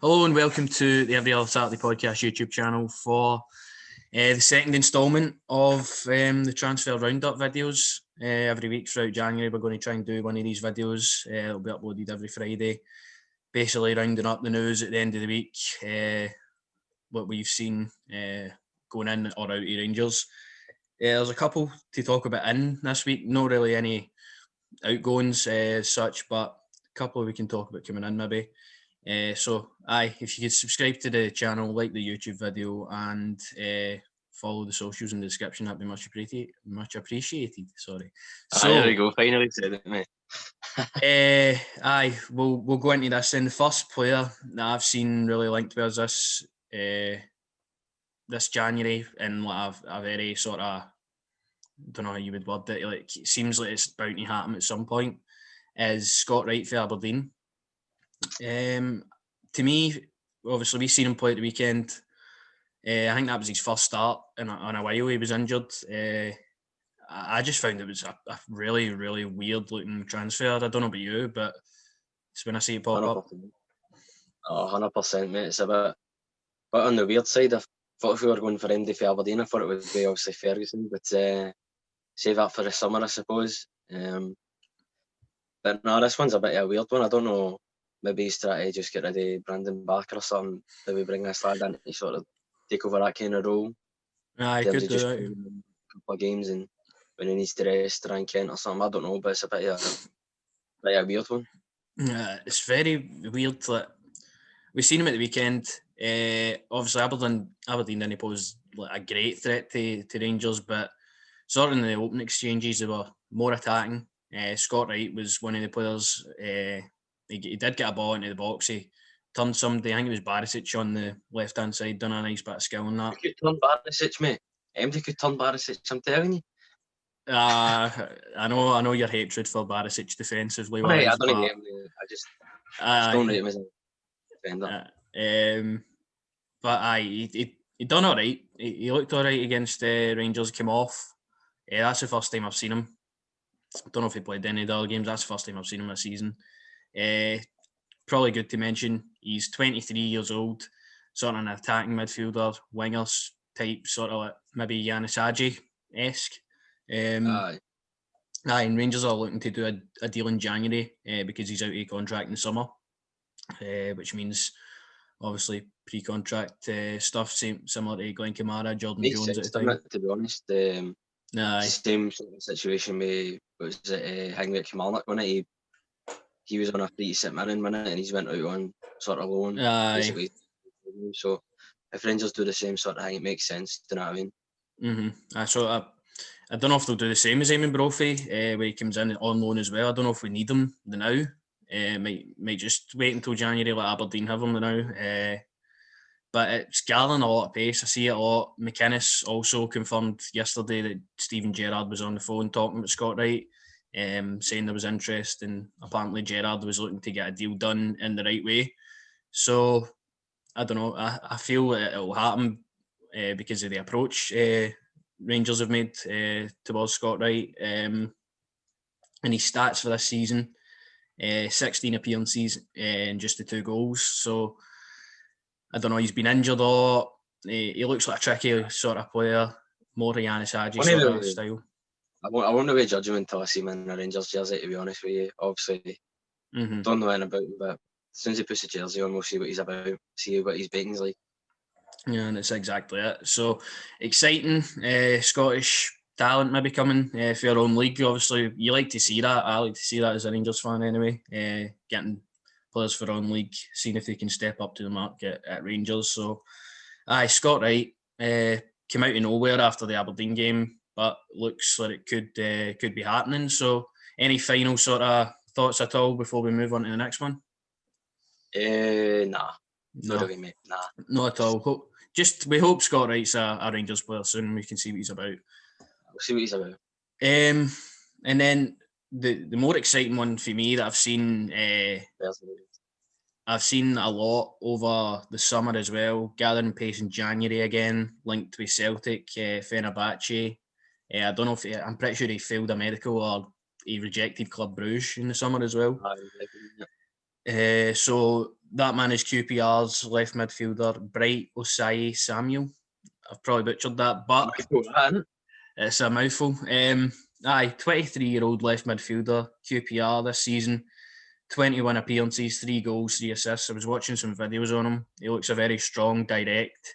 Hello and welcome to the Every Other Saturday podcast YouTube channel for the second instalment of the transfer roundup videos. Every week throughout January we're going to try and do one of these videos. It'll be uploaded every Friday, basically rounding up the news at the end of the week, what we've seen going in or out of Rangers. There's a couple to talk about in this week, not really any outgoings as such, but a couple we can talk about coming in maybe. If you could subscribe to the channel, like the YouTube video, and follow the socials in the description, that'd be much appreciated. Sorry. So there we go. Finally said it, mate. We'll go into this. And the first player that I've seen really linked with us this January in like a very sort of, don't know how you would word it, like it seems like it's bound to happen at some point, is Scott Wright for Aberdeen. To me, obviously we've seen him play at the weekend. I think that was his first start in a while. He was injured. I just found it was a really, really weird looking transfer. I don't know about you, but it's when I see it pop 100%. up. 100%, mate. It's a bit on the weird side. I thought if we were going for MD for Aberdeen, I thought it would be obviously Ferguson, but save that for the summer, I suppose. But no, this one's a bit of a weird one. I don't know. Maybe he's trying to just get rid of Brandon Barker or something. Do we bring this lad in to sort of take over that kind of role? I could do that. A couple of games and when he needs to rest, Ryan Kent or something. I don't know, but it's a bit of a weird one. Yeah, it's very weird. Like, we've seen him at the weekend. Obviously, Aberdeen didn't pose like a great threat to Rangers, but sort of in the open exchanges, they were more attacking. Scott Wright was one of the players. He did get a ball into the box. He turned somebody, I think it was Barisic on the left-hand side, done a nice bit of skill on that. You could turn Barisic, mate. MD could turn Barisic, I'm telling you. I know your hatred for Barisic defensively. Mate, I don't hate him. I just don't rate him as a defender. He done all right. He looked all right against Rangers, came off. That's the first time I've seen him. I don't know if he played any of the other games. That's the first time I've seen him this season. Probably good to mention, he's 23 years old, sort of an attacking midfielder, wingers type, sort of like maybe Yanis Adji-esque. And Rangers are looking to do a deal in January because he's out of contract in the summer, which means obviously pre-contract stuff, similar to Glenn Kamara, Jordan Makes Jones sense, at the time. to be honest. Same sort of situation with Hangwick Kilmarnock, wasn't it? He was on a free to St Mirren, wasn't it? And he's went out on sort of loan, basically. So if Rangers do the same sort of thing, it makes sense. Do you know what I mean? I don't know if they'll do the same as Eamon Brophy, where he comes in on loan as well. I don't know if we need him now. Might just wait until January, let Aberdeen have him now. But it's gathering a lot of pace. I see it a lot. McInnes also confirmed yesterday that Steven Gerrard was on the phone talking about Scott Wright, saying there was interest, and apparently Gerrard was looking to get a deal done in the right way. So I don't know. I feel it will happen because of the approach Rangers have made towards Scott Wright. And his stats for this season, 16 appearances and just the 2 goals. So I don't know, he's been injured a lot. He looks like a tricky sort of player, more Yanis Adji sort of style. I won't really judge him until I see him in a Rangers jersey, to be honest with you. Obviously, don't know anything about him, but as soon as he puts the jersey on, we'll see what he's about, see what his bating's like. Yeah, and that's exactly it. So, exciting Scottish talent maybe coming for your own league. Obviously, you like to see that. I like to see that as a Rangers fan anyway, getting players for our own league, seeing if they can step up to the mark at Rangers. So, Scott Wright came out of nowhere after the Aberdeen game, but looks like it could be happening. So, any final sort of thoughts at all before we move on to the next one? Nah. Not really, mate. Nah. Not at all. We hope Scott Wright's a Rangers player soon and we can see what he's about. We'll see what he's about. And then the more exciting one for me that I've seen a lot over the summer as well, gathering pace in January again, linked with Celtic, Fenerbahce. I don't know if I'm pretty sure he failed a medical or he rejected Club Brugge in the summer as well. So that man is QPR's left midfielder, Bright Osayi-Samuel. I've probably butchered that, but it's a mouthful. 23-year-old left midfielder, QPR this season. 21 appearances, 3 goals, 3 assists. I was watching some videos on him. He looks a very strong, direct,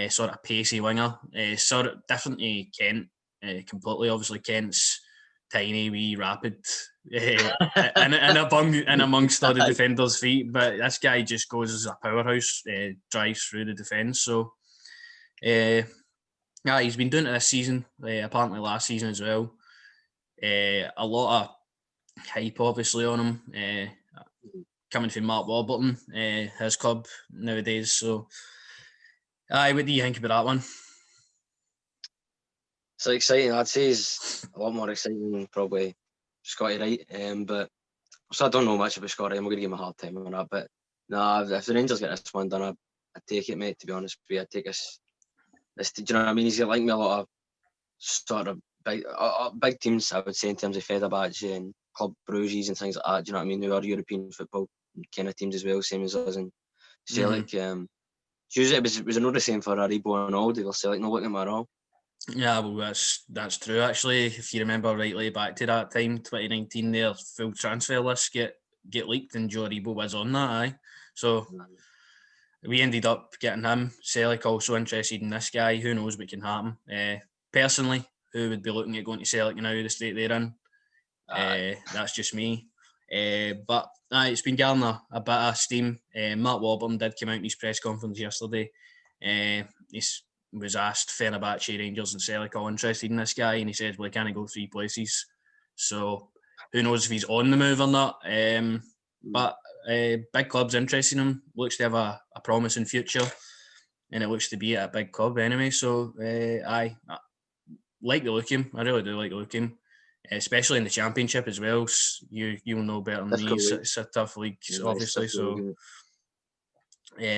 sort of pacey winger. Sort of different to Kent, completely. Obviously, Kent's tiny, wee, rapid, and amongst other defenders' feet. But this guy just goes as a powerhouse, drives through the defence. So, he's been doing it this season. Apparently, last season as well. A lot of hype, obviously, on him. Coming from Mark Warburton, his club nowadays. So, what do you think about that one? It's exciting. I'd say he's a lot more exciting than probably Scotty Wright. But so I don't know much about Scotty. I'm going to give him a hard time on that. But if the Rangers get this one done, I'd take it, mate. To be honest with you, I'd take this. Do you know what I mean? He's like me a lot of sort of big teams, I would say, in terms of Fenerbahce and Club Bruges and things like that. Do you know what I mean? Who are European football kind of teams as well, same as us and Celtic. Usually it was not the same for Aribo and all. They were Celtic not looking at them at all. Yeah, well, that's true. Actually, if you remember rightly, back to that time, 2019, their full transfer list get leaked, and Joe Aribo was on that. Aye, so we ended up getting him. Celtic also interested in this guy. Who knows what can happen? Personally, who would be looking at going to Celtic now, the state they're in? That's just me. But it's been getting a bit of steam. Matt Warburton did come out in his press conference yesterday. He was asked Fenerbahce, Rangers and Celtic all interested in this guy, and he said, well, he can't go 3 places. So who knows if he's on the move or not. But big club's interested in him. Looks to have a promising future, and it looks to be at a big club anyway. So I like the look of him. I really do like the look of him. Especially in the Championship as well. You'll know better than me. It's a tough league, obviously. So,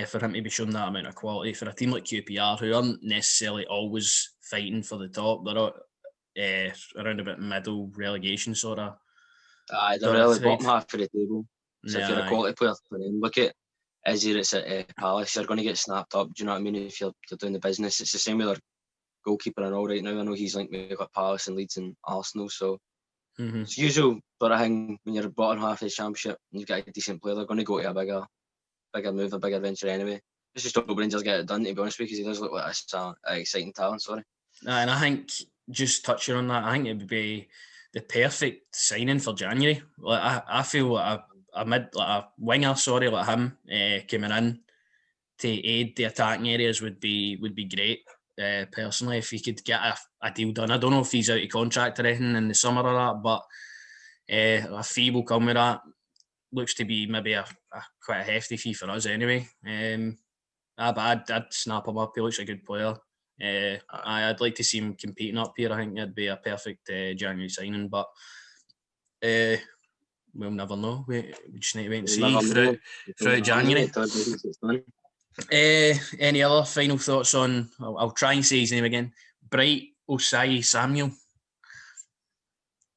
for him to be shown that amount of quality for a team like QPR, who aren't necessarily always fighting for the top, they're around about middle relegation sort of. They're really bottom half of the table. So if you're a quality player for them, look at Izzy that's at Palace, you're going to get snapped up. Do you know what I mean? If you're doing the business, it's the same with their goalkeeper and all right now. I know he's linked with Palace and Leeds and Arsenal, so it's usual sort of thing when you're bottom half of the Championship and you've got a decent player, they're going to go to a bigger move, a bigger venture anyway. It's just hope Rangers get it done, to be honest, because he does look like an exciting talent. And I think, just touching on that, I think it would be the perfect signing for January. Like I feel like a winger, like him, coming in to aid the attacking areas would be great. Personally, if he could get a deal done. I don't know if he's out of contract or anything in the summer or that, but a fee will come with that. Looks to be maybe a quite a hefty fee for us anyway. But I'd snap him up. He looks a good player. I'd like to see him competing up here. I think it'd be a perfect January signing, but we'll never know. We just need to wait and see throughout January. Any other final thoughts on? I'll try and say his name again. Bright Osayi-Samuel.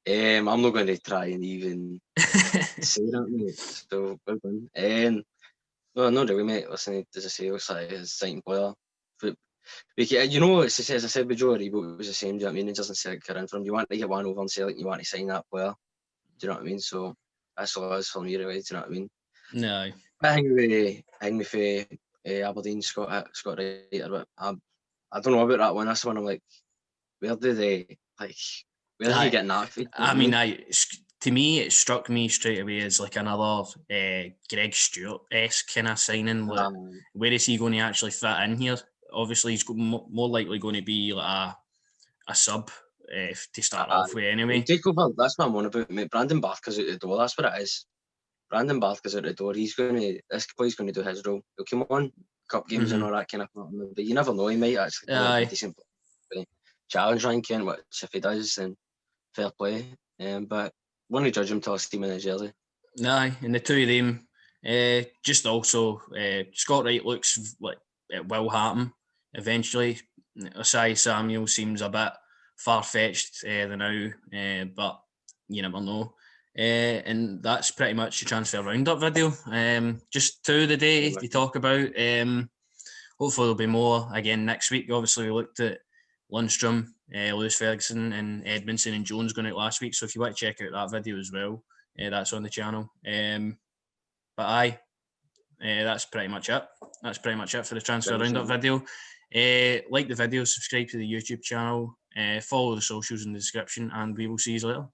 I'm not going to try and even say that, mate. So well done. No, not really, mate. Listen, as I say, Osayi is a exciting player. But you know, as I said with Joe Aribo, it was the same. Do you know what I mean? It doesn't Celtic care in for him. You want to get one over and Celtic, you want to sign that player. Do you know what I mean? So that's all it is for me, really. Do you know what I mean? No. I think with Aberdeen, Scott Wright, but I don't know about that one. That's the one I'm like, where do you get that? I mean, to me, it struck me straight away as like another Greg Stewart-esque kind of signing. Like, where is he going to actually fit in here? Obviously, he's more likely going to be like a sub to start off with anyway. Take over. That's what I'm on about, mate. Brandon Barker's out the door. That's what it is. Brandon Barker's out the door. This boy's going to do his role. He'll come on cup games and all that kind of thing. But you never know. He might actually do a decent challenge Ryan Kent, which if he does, then fair play. But won't you judge him till I see him in his jersey? Aye, and the two of them, just also, Scott Wright looks like it will happen eventually. Osayi-Samuel seems a bit far-fetched now, but you never know. And that's pretty much the transfer roundup video. Just 2 of the day to talk about. Hopefully there'll be more again next week. Obviously we looked at Lundstrom, Lewis Ferguson and Edmondson and Jones going out last week. So if you want to check out that video as well, that's on the channel. But aye, that's pretty much it. That's pretty much it for the transfer roundup video. Like the video, subscribe to the YouTube channel, follow the socials in the description, and we will see you later.